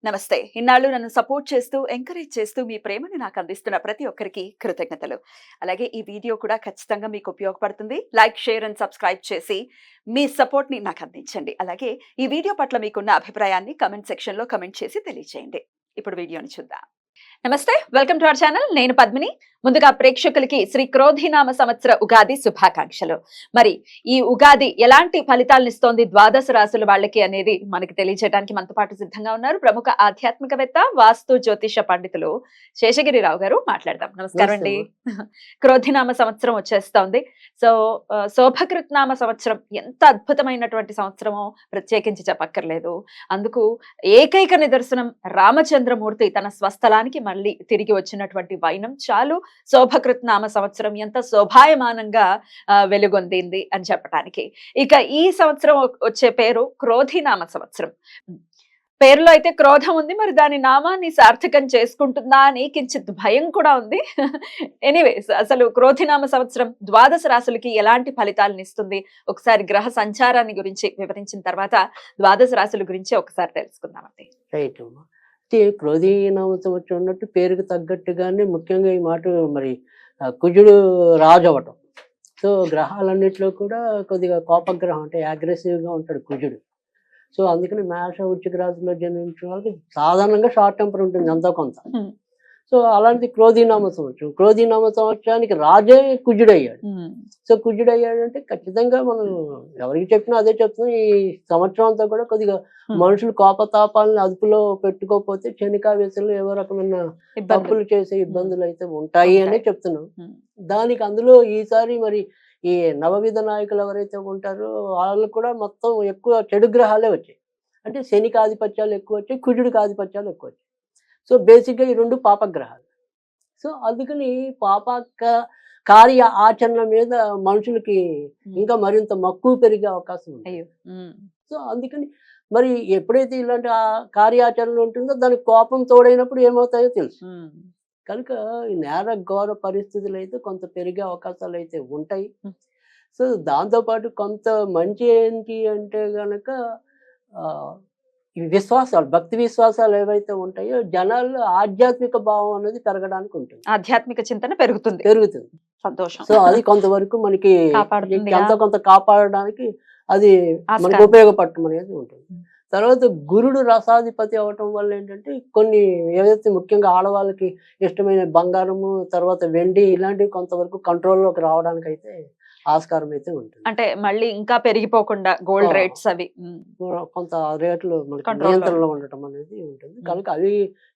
నమస్తే. ఇన్నాళ్ళు నన్ను సపోర్ట్ చేస్తూ, ఎంకరేజ్ చేస్తూ మీ ప్రేమని నాకు అందిస్తున్న ప్రతి ఒక్కరికి కృతజ్ఞతలు. అలాగే ఈ వీడియో కూడా ఖచ్చితంగా మీకు ఉపయోగపడుతుంది. లైక్, షేర్ అండ్ సబ్స్క్రైబ్ చేసి మీ సపోర్ట్‌ని నాకు అందించండి. అలాగే ఈ వీడియో పట్ల మీకున్న అభిప్రాయాన్ని కామెంట్ సెక్షన్‌లో కామెంట్ చేసి తెలియజేయండి. ఇప్పుడు వీడియోని చూద్దాం. నమస్తే, వెల్కమ్ టు అవర్ ఛానల్. నేను పద్మిని. ముందుగా ప్రేక్షకులకి శ్రీ క్రోధినామ సంవత్సర ఉగాది శుభాకాంక్షలు. మరి ఈ ఉగాది ఎలాంటి ఫలితాలను ఇస్తోంది ద్వాదశ రాశుల వాళ్ళకి అనేది మనకి తెలియజేయడానికి మనతో పాటు సిద్ధంగా ఉన్నారు ప్రముఖ ఆధ్యాత్మికవేత్త, వాస్తు జ్యోతిష పండితులు శేషగిరిరావు గారు. మాట్లాడదాం. నమస్కారం అండి. క్రోధినామ సంవత్సరం వచ్చేస్తోంది. సో శోభకృత్నామ సంవత్సరం ఎంత అద్భుతమైనటువంటి సంవత్సరమో ప్రత్యేకించి చెప్పక్కర్లేదు. అందుకు ఏకైక నిదర్శనం రామచంద్రమూర్తి తన స్వస్థలానికి మళ్ళీ తిరిగి వచ్చినటువంటి వైనం చాలు శోభకృత్నామ సంవత్సరం ఎంత శోభాయమానంగా వెలుగొందింది అని చెప్పడానికి. ఇక ఈ సంవత్సరం వచ్చే పేరు క్రోధినామ సంవత్సరం. పేరులో అయితే క్రోధం ఉంది, మరి దాని నామాన్ని సార్థకం చేసుకుంటుందా అని కించిత్ భయం కూడా ఉంది. ఎనీవేస్, అసలు క్రోధినామ సంవత్సరం ద్వాదశ రాశులకి ఎలాంటి ఫలితాలను ఇస్తుంది ఒకసారి గ్రహ సంచారాన్ని గురించి వివరించిన తర్వాత ద్వాదశ రాశుల గురించి ఒకసారి తెలుసుకుందామండి. రైట్ అమ్మా. క్రోధీనామ సంవత్సరం ఉన్నట్టు పేరుకు తగ్గట్టుగానే ముఖ్యంగా ఈ మాట మరి కుజుడు రాజు అవ్వటం. సో గ్రహాలన్నింటిలో కూడా కొద్దిగా కోపగ్రహం, అంటే అగ్రెసివ్గా ఉంటాడు కుజుడు. సో అందుకని మేష వృశ్చిక రాశిలో జన్మించిన వాళ్ళకి సాధారణంగా షార్ట్ టెంపర్ ఉంటుంది ఎంతో కొంత. సో అలాంటి క్రోధీనామ సంవత్సరం, క్రోధీనామ సంవత్సరానికి రాజే కుజుడయ్యాడు. సో కుజుడయ్యాడంటే ఖచ్చితంగా మనం ఎవరికి చెప్పినా అదే చెప్తున్నాం. ఈ సంవత్సరం అంతా కూడా కొద్దిగా మనుషులు కోపతాపాలను అదుపులో పెట్టుకోకపోతే క్షణికావేశంలో ఏవో రకమైన తప్పులు చేసే ఇబ్బందులు అయితే ఉంటాయి అనే చెప్తున్నాం. దానికి అందులో ఈసారి మరి ఈ నవవిధ నాయకులు ఎవరైతే ఉంటారో వాళ్ళు కూడా మొత్తం ఎక్కువ చెడు గ్రహాలే వచ్చాయి. అంటే శనికి ఆధిపత్యాలు ఎక్కువ వచ్చాయి, కుజుడికి ఆధిపత్యాలు ఎక్కువ వచ్చాయి. సో బేసిక్గా ఈ రెండు పాపగ్రహాలు. సో అందుకని కార్య ఆచరణ మీద మనుషులకి ఇంకా మరింత మక్కువ పెరిగే అవకాశం ఉంది. సో అందుకని మరి ఎప్పుడైతే ఇలాంటి కార్యాచరణ ఉంటుందో దానికి కోపం తోడైనప్పుడు ఏమవుతాయో తెలుసు. కనుక ఈ నేర ఘోర పరిస్థితులు అయితే కొంత పెరిగే అవకాశాలు అయితే ఉంటాయి. సో దాంతోపాటు కొంత మంచి ఏంటి అంటే గనక ఈ విశ్వాసాలు, భక్తి విశ్వాసాలు ఏవైతే ఉంటాయో జనాల్లో ఆధ్యాత్మిక భావం అనేది పెరగడానికి ఉంటుంది. ఆధ్యాత్మిక చింతన పెరుగుతుంది. సంతోషం. సో అది కొంతవరకు మనకి ఎంతో కొంత కాపాడడానికి అది మనకు ఉపయోగపడటం అనేది ఉంటుంది. తర్వాత గురుడు రసాధిపతి అవటం వల్ల ఏంటంటే కొన్ని ఏదైతే ముఖ్యంగా ఆడవాళ్ళకి ఇష్టమైన బంగారము, తర్వాత వెండి ఇలాంటివి కొంతవరకు కంట్రోల్లోకి రావడానికి అయితే ఆస్కారం అయితే ఉంటుంది. అంటే మళ్ళీ ఇంకా పెరిగిపోకుండా గోల్డ్ రేట్స్ అవి కొంత రేట్లు మనకి నియంత్రణలో ఉండటం అనేది ఉంటుంది. కనుక అవి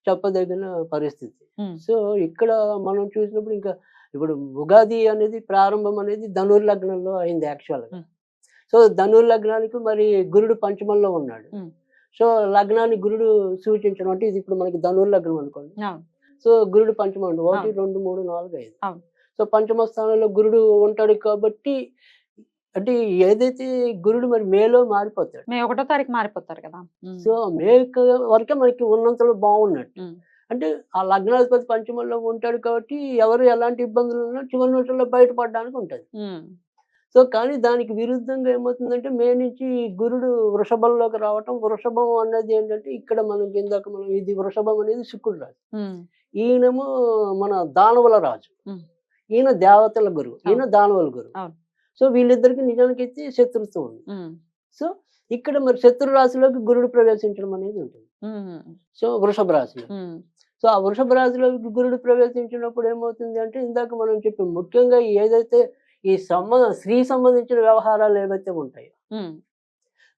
చెప్పదగిన పరిస్థితి. సో ఇక్కడ మనం చూసినప్పుడు ఇంకా ఇప్పుడు ఉగాది అనేది ప్రారంభం అనేది ధనుర్ లగ్నంలో అయింది యాక్చువల్గా. సో ధనుర్ లగ్నానికి మరి గురుడు పంచమంలో ఉన్నాడు. సో లగ్నాన్ని గురుడు సూచించడం అంటే ఇది ఇప్పుడు మనకి ధనుర్ లగ్నం అనుకోండి. సో గురుడు పంచమం 1, 2, 3, 4, 5. సో పంచమ స్థానంలో గురుడు ఉంటాడు కాబట్టి అంటే ఏదైతే గురుడు మరి మేలో మారిపోతాడు. మే 1వ తారీఖు మారిపోతారు కదా. సో మే వరకే మనకి ఉన్నంతలో బాగున్నట్టు. అంటే ఆ లగ్నాధిపతి పంచమంలో ఉంటాడు కాబట్టి ఎవరు ఎలాంటి ఇబ్బందులు ఉన్నా చివరి నిమిషంలో బయటపడడానికి ఉంటుంది. సో కానీ దానికి విరుద్ధంగా ఏమవుతుందంటే మే నుంచి గురుడు వృషభంలోకి రావటం. వృషభం అనేది ఏంటంటే ఇక్కడ మనకి ఇందాక మనం ఇది వృషభం అనేది శుక్రుడు రాజు, ఈయనేమో మన దానవుల రాజు, ఈయన దేవతల గురువు, ఈయన దానవుల గురువు. సో వీళ్ళిద్దరికి నిజానికైతే శత్రుత్వం ఉంది. సో ఇక్కడ మరి శత్రు రాశిలోకి గురుడు ప్రవేశించడం అనేది ఉంటుంది. సో వృషభ రాశిలో. సో ఆ వృషభ రాశిలోకి గురుడు ప్రవేశించినప్పుడు ఏమవుతుంది అంటే ఇందాక మనం చెప్పాం ముఖ్యంగా ఏదైతే ఈ స్త్రీ సంబంధించిన వ్యవహారాలు ఏవైతే ఉంటాయో,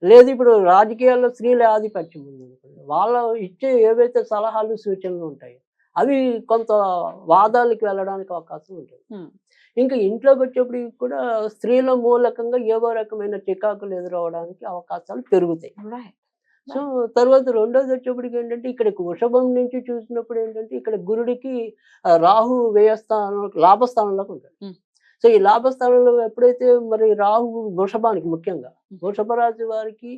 లేదు ఇప్పుడు రాజకీయాల్లో స్త్రీల ఆధిపత్యం ఉంది, వాళ్ళ ఇచ్చే ఏవైతే సలహాలు సూచనలు ఉంటాయో అవి కొంత వాదాలకు వెళ్ళడానికి అవకాశం ఉంటుంది. ఇంకా ఇంట్లోకి వచ్చేప్పుడు కూడా స్త్రీల మూలకంగా ఏవో రకమైన చికాకులు ఎదురవడానికి అవకాశాలు పెరుగుతాయి. సో తర్వాత రెండోది వచ్చేప్పటికి ఏంటంటే ఇక్కడ వృషభం నుంచి చూసినప్పుడు ఏంటంటే ఇక్కడ గురుడికి రాహు వ్యయస్థానం లాభస్థానంలోకి ఉంటాడు. సో ఈ లాభస్థానంలో ఎప్పుడైతే మరి రాహు వృషభానికి ముఖ్యంగా వృషభ రాశి వారికి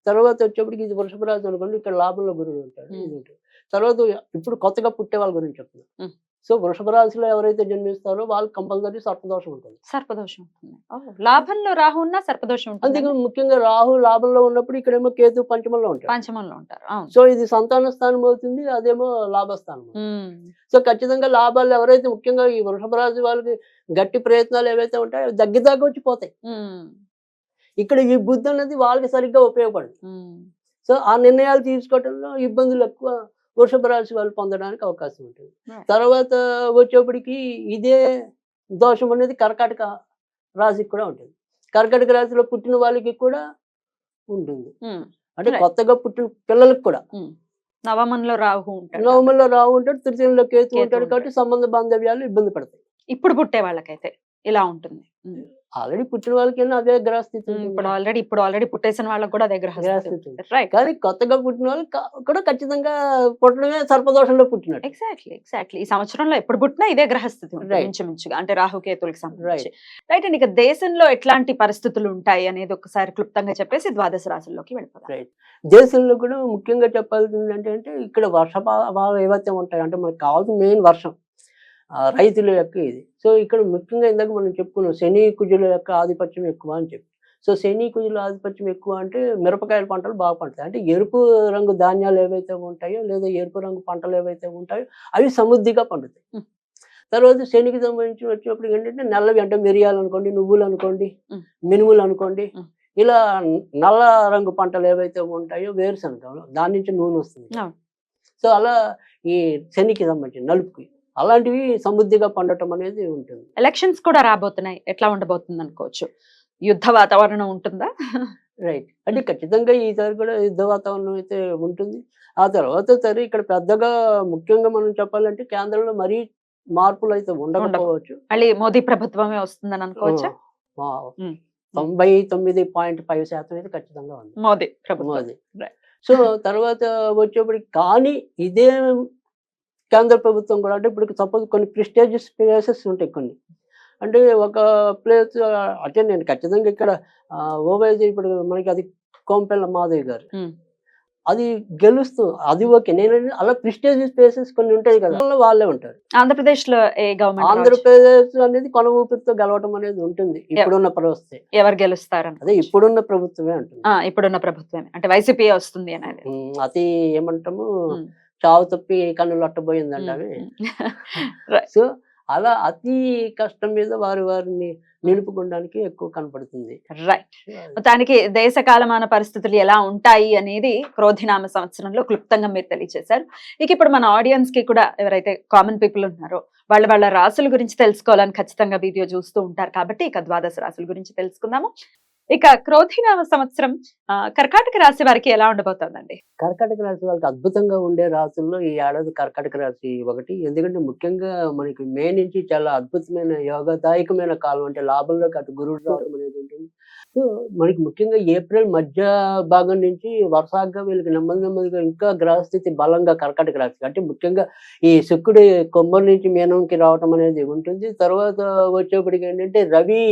తర్వాత వచ్చేప్పటికి ఇది వృషభ రాశి అనుకోండి, ఇక్కడ లాభంలో గురుడు ఉంటాడు. ఇది ఉంటుంది. తర్వాత ఇప్పుడు కొత్తగా పుట్టే వాళ్ళ గురించి చెప్తున్నాను. సో వృషభ రాశిలో ఎవరైతే జన్మిస్తారో వాళ్ళు కంపల్సరీ సర్పదోషం ఉంటుంది. సర్పదోషం ఉంటుంది. లాభంలో రాహు ఉన్నా సర్పదోషం ఉంటుంది. అందుకే ముఖ్యంగా రాహు లాభంలో ఉన్నప్పుడు ఇక్కడేమో కేతు పంచమంలో ఉంటారు. పంచమంలో ఉంటారు. అవును. సో ఇది సంతాన స్థానం అవుతుంది, అదేమో లాభస్థానం. సో ఖచ్చితంగా లాభాలు ఎవరైతే ముఖ్యంగా ఈ వృషభ రాశి వాళ్ళకి గట్టి ప్రయత్నాలు ఏవైతే ఉంటాయో అవి దగ్గర వచ్చి పోతాయి. ఇక్కడ ఈ బుద్ధి అనేది వాళ్ళకి సరిగ్గా ఉపయోగపడదు. సో ఆ నిర్ణయాలు తీసుకోవడంలో ఇబ్బందులు ఎక్కువ వృషభ రాశి వాళ్ళు పొందడానికి అవకాశం ఉంటుంది. తర్వాత వచ్చేప్పటికి ఇదే దోషం అనేది కర్కాటక రాశికి కూడా ఉంటుంది. కర్కాటక రాశిలో పుట్టిన వాళ్ళకి కూడా ఉంటుంది. అంటే కొత్తగా పుట్టిన పిల్లలకు కూడా నవమంలో రాహు ఉంటాడు. నవమంలో రాహు ఉంటాడు, తృతీయంలో కేతు ఉంటాడు. కాబట్టి సంబంధ బాంధవ్యాలు ఇబ్బంది పడతాయి. ఇప్పుడు పుట్టే వాళ్ళకైతే ఇలా ఉంటుంది. ఆల్రెడీ పుట్టిన వాళ్ళకి అదే గ్రహస్థితి. ఇప్పుడు ఆల్రెడీ పుట్టేసిన వాళ్ళకి కూడా అదే గ్రహస్థితి. కానీ కొత్తగా పుట్టిన వాళ్ళకి కూడా ఖచ్చితంగా పుట్టడమే సర్పదోషంలో పుట్టినట్టు. ఎగ్జాక్ట్లీ ఈ సంవత్సరంలో ఎప్పుడు పుట్టినా ఇదే గ్రహస్థితి ఇంచుమించుగా, అంటే రాహుకేతులకు సంబంధించి. రైట్ అండి. ఇక దేశంలో ఎట్లాంటి పరిస్థితులు ఉంటాయి అనేది ఒకసారి క్లుప్తంగా చెప్పేసి ద్వాదశ రాశుల్లోకి వెళ్ళిపోతాం. రైట్. దేశంలో కూడా ముఖ్యంగా చెప్పాల్సింది అంటే ఇక్కడ వర్షపాతాలు ఏవైతే ఉంటాయి అంటే మనకు కావాల్సిన మెయిన్ వర్షం, రైతుల యొక్క ఇది. సో ఇక్కడ ముఖ్యంగా ఇందాక మనం చెప్పుకున్నాం శని కుజుల యొక్క ఆధిపత్యం ఎక్కువ అని చెప్పి. సో శని కుజుల ఆధిపత్యం ఎక్కువ అంటే మిరపకాయల పంటలు బాగా పండుతాయి. అంటే ఎరుపు రంగు ధాన్యాలు ఏవైతే ఉంటాయో లేదా ఎరుపు రంగు పంటలు ఏవైతే ఉంటాయో అవి సమృద్ధిగా పండుతాయి. తర్వాత శనికి సంబంధించి వచ్చినప్పుడు ఏంటంటే నల్లవి అంటే మిరియాలు అనుకోండి, నువ్వులు అనుకోండి, మినుములు అనుకోండి, ఇలా నల్ల రంగు పంటలు ఏవైతే ఉంటాయో వేరుశనగ దాని నుంచి నూనె వస్తుంది. సో అలా ఈ శనికి సంబంధించి నలుపుకి అలాంటివి సమృద్ధిగా పండటం అనేది ఉంటుంది. ఎలక్షన్స్ కూడా రాబోతున్నాయి, ఎట్లా ఉండబోతుంది అనుకోవచ్చు? యుద్ధ వాతావరణం ఉంటుందా? రైట్. అంటే ఖచ్చితంగా ఈసారి కూడా యుద్ధ వాతావరణం అయితే ఉంటుంది. ఆ తర్వాత సరే ఇక్కడ పెద్దగా ముఖ్యంగా మనం చెప్పాలంటే కేంద్రంలో మరీ మార్పులు అయితే ఉండకపోవచ్చు. మళ్ళీ మోదీ ప్రభుత్వమే వస్తుందని అనుకోవచ్చా? 99.5% అయితే ఖచ్చితంగా ఉంది మోదీ ప్రభుత్వం. సో తర్వాత వచ్చేప్పటికి కానీ ఇదే కేంద్ర ప్రభుత్వం కూడా అంటే ఇప్పుడు సపోజ్ కొన్ని ప్రెస్టీజియస్ ప్లేసెస్ ఉంటాయి కొన్ని. అంటే ఒక ప్లేస్ అంటే నేను ఖచ్చితంగా ఇక్కడ ఓవైసీ ఇప్పుడు మనకి అది కోంపెల్ల మాధవి గారు అది గెలుస్తూ అది ఓకే. నేను అలా ప్రెస్టీజియస్ ప్లేసెస్ కొన్ని ఉంటాయి కదా, వాళ్ళే ఉంటారు. ఆంధ్రప్రదేశ్ లో ఏ గవర్నమెంట్? ఆంధ్రప్రదేశ్ అనేది కొన ఊపిరితో గెలవడం అనేది ఉంటుంది ఇప్పుడున్న పరిస్థితి. ఎవరు గెలుస్తారు? అదే ఇప్పుడున్న ప్రభుత్వమే అంటుంది. ఇప్పుడున్న ప్రభుత్వమే అంటే వైసీపీ వస్తుంది అనేది. అది ఏమంటాము చావు తప్పి కన్నులు అట్టబోయిందండి. సో అలా అతి కష్టం మీద వారిని నిలుపుకోవడానికి ఎక్కువ కనపడుతుంది. రైట్. మొత్తానికి దేశ కాలమాన పరిస్థితులు ఎలా ఉంటాయి అనేది క్రోధినామ సంవత్సరంలో క్లుప్తంగా మీరు తెలియజేశారు. ఇక ఇప్పుడు మన ఆడియన్స్ కి కూడా ఎవరైతే కామన్ పీపుల్ ఉన్నారో వాళ్ళ రాశుల గురించి తెలుసుకోవాలని ఖచ్చితంగా వీడియో చూస్తూ ఉంటారు కాబట్టి ఇక ద్వాదశ రాశుల గురించి తెలుసుకుందాము. ఇక క్రోధినామ సంవత్సరం కర్కాటక రాశి వారికి ఎలా ఉండబోతోందండి? కర్కాటక రాశి వాళ్ళకి అద్భుతంగా ఉండే రాశుల్లో ఈ ఏడాది కర్కాటక రాశి ఒకటి. ఎందుకంటే ముఖ్యంగా మనకి మే నుంచి చాలా అద్భుతమైన యోగదాయకమైన కాలం, అంటే లాభంలోకి అటు గురుడు రావడం అనేది ఉంటుంది. సో మనకి ముఖ్యంగా ఏప్రిల్ మధ్య భాగం నుంచి వరుసగా వీళ్ళకి నెమ్మదిగా ఇంకా గ్రహస్థితి బలంగా కర్కాటక రాశి అంటే ముఖ్యంగా ఈ శుక్రుడి కుంభం నుంచి మీనంకి రావటం అనేది ఉంటుంది. తర్వాత వచ్చేప్పటికి ఏంటంటే రవి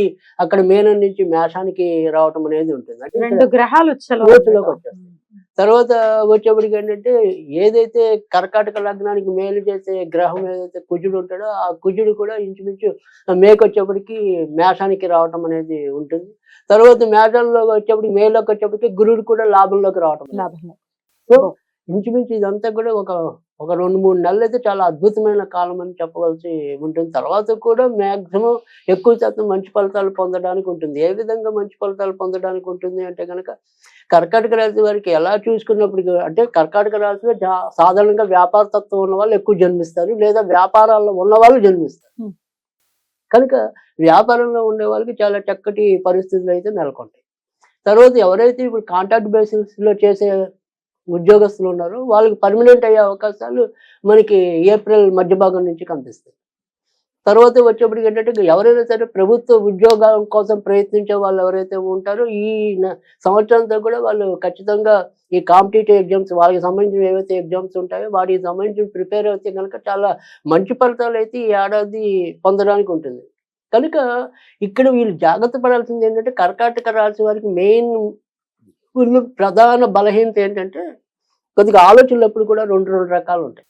అక్కడ మీనం నుంచి మేషానికి రావటం అనేది ఉంటుంది. అంటే 2 గ్రహాలు వచ్చేస్తాయి. తర్వాత వచ్చేప్పటికి ఏంటంటే ఏదైతే కర్కాటక లగ్నానికి మేలు చేసే గ్రహం ఏదైతే కుజుడు ఉంటాడో ఆ కుజుడు కూడా ఇంచుమించు మేకొచ్చేప్పటికి మేషానికి రావటం అనేది ఉంటుంది. తర్వాత మేషంలోకి వచ్చేప్పటికి మేలోకి వచ్చేప్పటికి గురుడు కూడా లాభంలోకి రావటం. సో ఇంచుమించు ఇదంతా కూడా ఒక 2-3 నెలలు అయితే చాలా అద్భుతమైన కాలం అని చెప్పవలసి ఉంటుంది. తర్వాత కూడా మాక్సిమం ఎక్కువ శాతం మంచి ఫలితాలు పొందడానికి ఉంటుంది. ఏ విధంగా మంచి ఫలితాలు పొందడానికి ఉంటుంది అంటే కనుక కర్కాటక రాశి వారికి ఎలా చూసుకున్నప్పుడు అంటే కర్కాటక రాశిలో సాధారణంగా వ్యాపార తత్వం ఉన్న వాళ్ళు ఎక్కువ జన్మిస్తారు, లేదా వ్యాపారాల్లో ఉన్న వాళ్ళు జన్మిస్తారు. కనుక వ్యాపారంలో ఉండే వాళ్ళకి చాలా చక్కటి పరిస్థితులు అయితే నెలకొంటాయి. తర్వాత ఎవరైతే ఇప్పుడు కాంట్రాక్ట్ బేసిస్ లో చేసే ఉద్యోగస్తులు ఉన్నారో వాళ్ళకి పర్మనెంట్ అయ్యే అవకాశాలు మనకి ఏప్రిల్ మధ్య భాగం నుంచి కనిపిస్తాయి. తర్వాత వచ్చేప్పటికి ఏంటంటే ఎవరైనా సరే ప్రభుత్వ ఉద్యోగం కోసం ప్రయత్నించే వాళ్ళు ఎవరైతే ఉంటారో ఈ సంవత్సరంతో కూడా వాళ్ళు ఖచ్చితంగా ఈ కాంపిటేటివ్ ఎగ్జామ్స్ వాళ్ళకి సంబంధించిన ఏవైతే ఎగ్జామ్స్ ఉంటాయో వాటికి సంబంధించి ప్రిపేర్ అయితే కనుక చాలా మంచి ఫలితాలు అయితే ఈ ఏడాది పొందడానికి ఉంటుంది. కనుక ఇక్కడ వీళ్ళు జాగ్రత్త పడాల్సింది ఏంటంటే కర్కాటక రాశి వారికి మెయిన్ ప్రధాన బలహీనత ఏంటంటే కొద్దిగా ఆలోచనలు ఎప్పుడు కూడా రెండు రకాలు ఉంటాయి.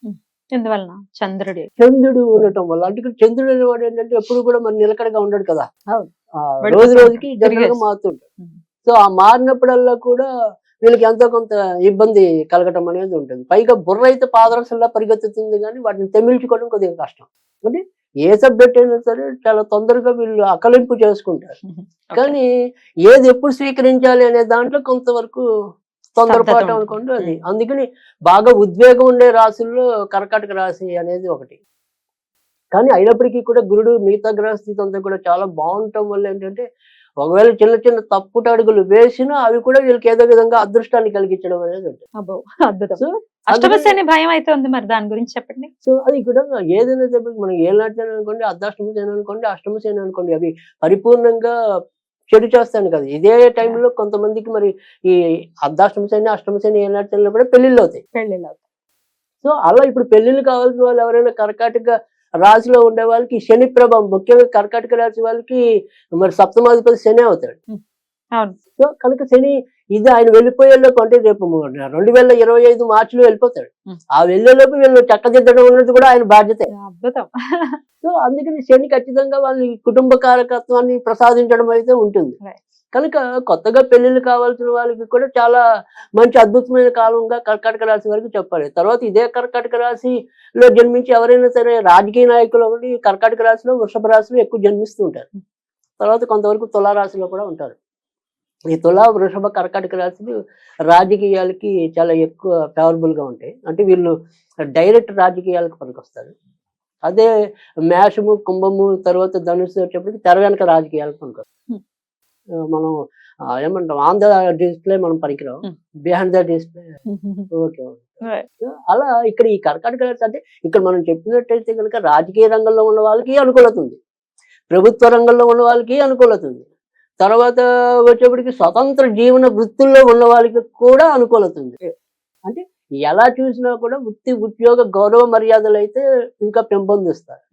ఎందువలన చంద్రుడి చంద్రుడు ఉండటం వల్ల. అంటే ఇక్కడ చంద్రుడు అనేవాడు ఏంటంటే ఎప్పుడు కూడా మరి నిలకడగా ఉండడు కదా, అవును. ఆ, వెళ్ళిపోతూ రోజు రోజుకి ఉంటాడు. జనరల్ గా తిరిగేసి. మారుతుంటాడు. ఉమ్. సో ఆ మారినప్పుడల్లా కూడా వీళ్ళకి ఎంతో కొంత ఇబ్బంది కలగటం అనేది ఉంటుంది. పైగా బుర్ర అయితే పాదరసంలా పరిగెత్తుతుంది కానీ వాటిని తెమిల్చుకోవడం కొద్దిగా కష్టం. అంటే ఏ సబ్జెక్ట్ అయినా సరే చాలా తొందరగా వీళ్ళు అకలింపు చేసుకుంటారు. Okay. కానీ ఏది ఎప్పుడు స్వీకరించాలి అనే దాంట్లో కొంతవరకు తొందరపాటు స్తబ్దత అనుకోండి ఉంటుంది. అది. అందుకని బాగా ఉద్వేగం ఉండే రాశుల్లో కర్కాటక రాశి అనేది ఒకటి. కానీ అయినప్పటికీ కూడా గురుడు మిగతా గ్రహస్థితి అంతా కూడా చాలా బాగుండటం వల్ల ఏంటంటే ఒకవేళ చిన్న చిన్న తప్పుట అడుగులు వేసినా అవి కూడా వీళ్ళకి ఏదో విధంగా అదృష్టాన్ని కలిగించడం అనేది ఉంటుంది. అబ్బో అద్భుతం. సో అష్టమ అందుకని శని భయం అయితే ఉంది, మరి దాని గురించి చెప్పండి. సో అది కూడా ఏదైనా సరే మనం ఏలాంటి అనుకోండి, అర్ధాష్టమ శని అనుకోండి, అష్టమ శని అనుకోండి, అవి పరిపూర్ణంగా చెడు చేస్తాను కదా. ఇదే టైంలో కొంతమందికి మరి ఈ అర్ధాష్టమ శని, అష్టమ శని, ఏలాంటి శనిలో కూడా పెళ్లిళ్ళు అవుతాయి. పెళ్ళిళ్ళు అవుతాయి. సో అలా ఇప్పుడు పెళ్లిళ్ళు కావాల్సిన వాళ్ళు ఎవరైనా కర్కాటక రాశిలో ఉండే వాళ్ళకి శని ప్రభావం, ముఖ్యంగా కర్కాటక రాశి వాళ్ళకి మరి సప్తమాధిపతి శని అవుతాడు. అవును. సో కనుక శని ఇది ఆయన వెళ్ళిపోయేలోపు, అంటే రేపు 2025 మార్చిలో వెళ్ళిపోతాడు. ఆ వెళ్ళేలోపు వీళ్ళు చక్కదిద్దడం ఉన్నది కూడా ఆయన బాధ్యతే. అద్భుతం. సో అందుకని శని ఖచ్చితంగా వాళ్ళ కుటుంబ కారకత్వాన్ని ప్రసాదించడం అయితే ఉంటుంది. Right. కనుక కొత్తగా పెళ్లిళ్ళు కావాల్సిన వాళ్ళకి కూడా చాలా మంచి అద్భుతమైన కాలంగా కర్కాటక రాశి వారికి చెప్పాలి. తర్వాత ఇదే కర్కాటక రాశిలో జన్మించి ఎవరైనా సరే రాజకీయ నాయకులు ఒకటి కర్కాటక రాశిలో, వృషభ రాశిలో ఎక్కువ జన్మిస్తూ ఉంటారు. తర్వాత కొంతవరకు తులారాశిలో కూడా ఉంటారు. ఈ తులా, వృషభ, కర్కాటక రాశులు రాజకీయాలకి చాలా ఎక్కువ ఫేవరబుల్ గా ఉంటాయి. అంటే వీళ్ళు డైరెక్ట్ రాజకీయాలకు పనికొస్తారు. అదే మేషము, కుంభము, తర్వాత ధనుసు వచ్చేప్పటికి తెర వెనక రాజకీయాలకు పనికొస్తారు. మనం ఏమంటాం, ఆన్ ద డిస్ప్లే మనం పనికిరాం, behind the display okay. Right. అలా ఇక్కడ ఈ కర్కాటక రాశి అంటే ఇక్కడ మనం చెప్పినట్టయితే కనుక రాజకీయ రంగంలో ఉన్న వాళ్ళకి అనుకూలత ఉంది, ప్రభుత్వ రంగంలో ఉన్న వాళ్ళకి అనుకూలత ఉంది, తర్వాత వచ్చేప్పటికి స్వతంత్ర జీవన వృత్తుల్లో ఉన్న వాళ్ళకి కూడా అనుకూలత ఉంది. అంటే ఎలా చూసినా కూడా వృత్తి, ఉద్యోగ, గౌరవ మర్యాదలు అయితే ఇంకా పెంపొందిస్తారు.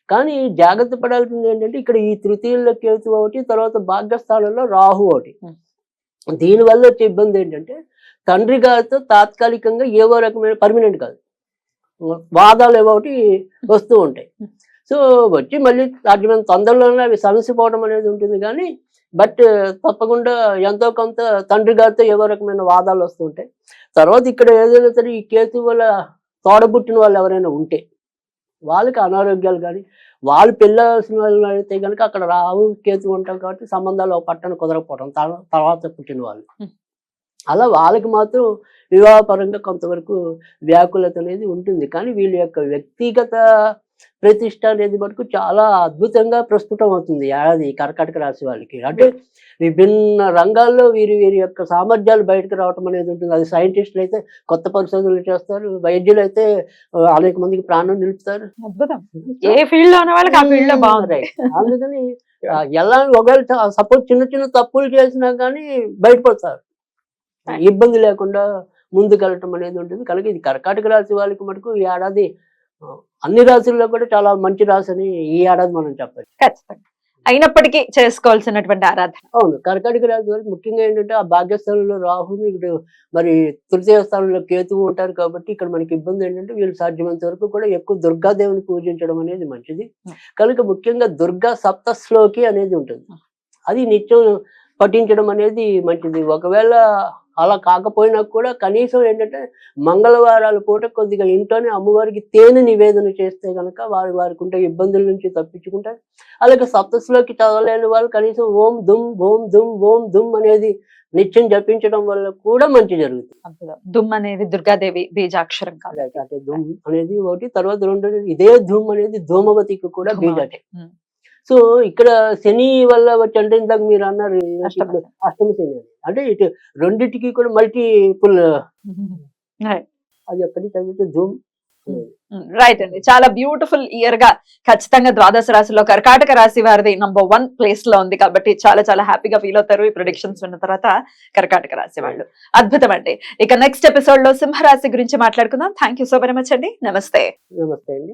కానీ జాగ్రత్త పడాల్సింది ఏంటంటే ఇక్కడ ఈ తృతీయంలో కేతు ఒకటి, తర్వాత భాగ్యస్థానంలో రాహు ఒకటి. దీనివల్ల వచ్చే ఇబ్బంది ఏంటంటే తండ్రి గారితో తాత్కాలికంగా ఏవో రకమైన, పర్మనెంట్ కాదు, వాదాలు ఏవో ఒకటి వస్తూ ఉంటాయి. సో వచ్చి మళ్ళీ సాధ్యమైన తొందరలోనే అవి సమసిపోవడం అనేది ఉంటుంది. కానీ బట్ తప్పకుండా ఎంతో కొంత తండ్రి గారితో ఏవో రకమైన వాదాలు వస్తూ ఉంటాయి. తర్వాత ఇక్కడ ఏదైనా సరే ఈ కేతు వల్ల తోడబుట్టిన వాళ్ళు ఎవరైనా ఉంటే వాళ్ళకి అనారోగ్యాలు, కానీ వాళ్ళు పెళ్ళాల్సిన వాళ్ళు అయితే కనుక అక్కడ రాహు కేతు ఉంటారు కాబట్టి సంబంధాలు ఒక పట్టణ కుదరకపోవడం, తర్వాత పుట్టిన వాళ్ళు అలా వాళ్ళకి మాత్రం వివాహపరంగా కొంతవరకు వ్యాకులత అనేది ఉంటుంది. కానీ వీళ్ళ యొక్క వ్యక్తిగత ప్రతిష్ట అనేది మటుకు చాలా అద్భుతంగా ప్రస్ఫుటం అవుతుంది ఏడాది కర్కాటక రాశి వాళ్ళకి. అంటే విభిన్న రంగాల్లో వీరి యొక్క సామర్థ్యాలు బయటకు రావటం అనేది ఉంటుంది. అది సైంటిస్టులు అయితే కొత్త పరిశోధనలు చేస్తారు, వైద్యులు అయితే అనేక మందికి ప్రాణం నిలుపుతారు. అద్భుతం. ఏ ఫీల్డ్ లో ఉన్న వాళ్ళకి ఆ ఫీల్డ్ లో బాగుంది. అందుకని ఎలా ఒకవేళ సపోజ్ చిన్న చిన్న తప్పులు చేసినా కానీ బయటపడతారు, ఇబ్బంది లేకుండా ముందుకెళ్ళటం అనేది ఉంటుంది. కనుక ఇది కర్కాటక రాశి వాళ్ళకి మటుకు ఈ ఏడాది అన్ని రాశుల్లో కూడా చాలా మంచి రాశి అని ఈ ఏడాది మనం చెప్పచ్చు. ఖచ్చితంగా. అయినప్పటికీ చేసుకోవాల్సినటువంటి ఆరాధన. అవును, కర్కాటక రాశి వారికి ముఖ్యంగా ఏంటంటే ఆ భాగ్యస్థానంలో రాహుని, ఇక్కడ మరి తృతీయ స్థానంలో కేతువు ఉంటారు కాబట్టి ఇక్కడ మనకి ఇబ్బంది ఏంటంటే వీళ్ళు సాధ్యమైనంత వరకు కూడా ఎక్కువ దుర్గాదేవిని పూజించడం అనేది మంచిది. కనుక ముఖ్యంగా దుర్గా సప్తశ్లోకి అనేది ఉంటుంది, అది నిత్యం పఠించడం అనేది మంచిది. ఒకవేళ అలా కాకపోయినా కూడా కనీసం ఏంటంటే మంగళవారాల పూట కొద్దిగా ఇంట్లోనే అమ్మవారికి తేనె నివేదన చేస్తే కనుక వారికి ఉంటే ఇబ్బందుల నుంచి తప్పించుకుంటారు. అలాగే సప్తశ్లోకి చదవలేని వాళ్ళు కనీసం ఓం దుమ్ ఓం దుమ్ ఓం దుమ్ అనేది నిత్యం జపించడం వల్ల కూడా మంచి జరుగుతుంది. దుమ్ అనేది దుర్గాదేవి బీజాక్షరం కాదు, అంటే దుమ్ అనేది ఒకటి, తర్వాత రెండోది ఇదే ధూమ్ అనేది ధూమవతికి కూడా బీజాక్షరం. సో ఇక్కడ శని వల్ల వచ్చి, అంటే ఇందాక మీరు అన్నారు అష్టమ శని అని, అంటే ఇటు రెండింటికి కూడా మల్టిపుల్, అది ఒక్కటి చదివితే ధూమ్. రైట్ అండి. చాలా బ్యూటిఫుల్ ఇయర్ గా ఖచ్చితంగా ద్వాదశ రాశిలో కర్కాటక రాశి వారిది నంబర్ 1 ప్లేస్ లో ఉంది కాబట్టి చాలా చాలా హ్యాపీగా ఫీల్ అవుతారు ఈ ప్రొడిక్షన్స్ విన్న తర్వాత కర్కాటక రాశి వాళ్ళు. అద్భుతం అండి. ఇక నెక్స్ట్ ఎపిసోడ్ లో సింహరాశి గురించి మాట్లాడుకుందాం. Thank you so very much అండి. నమస్తే. నమస్తే అండి.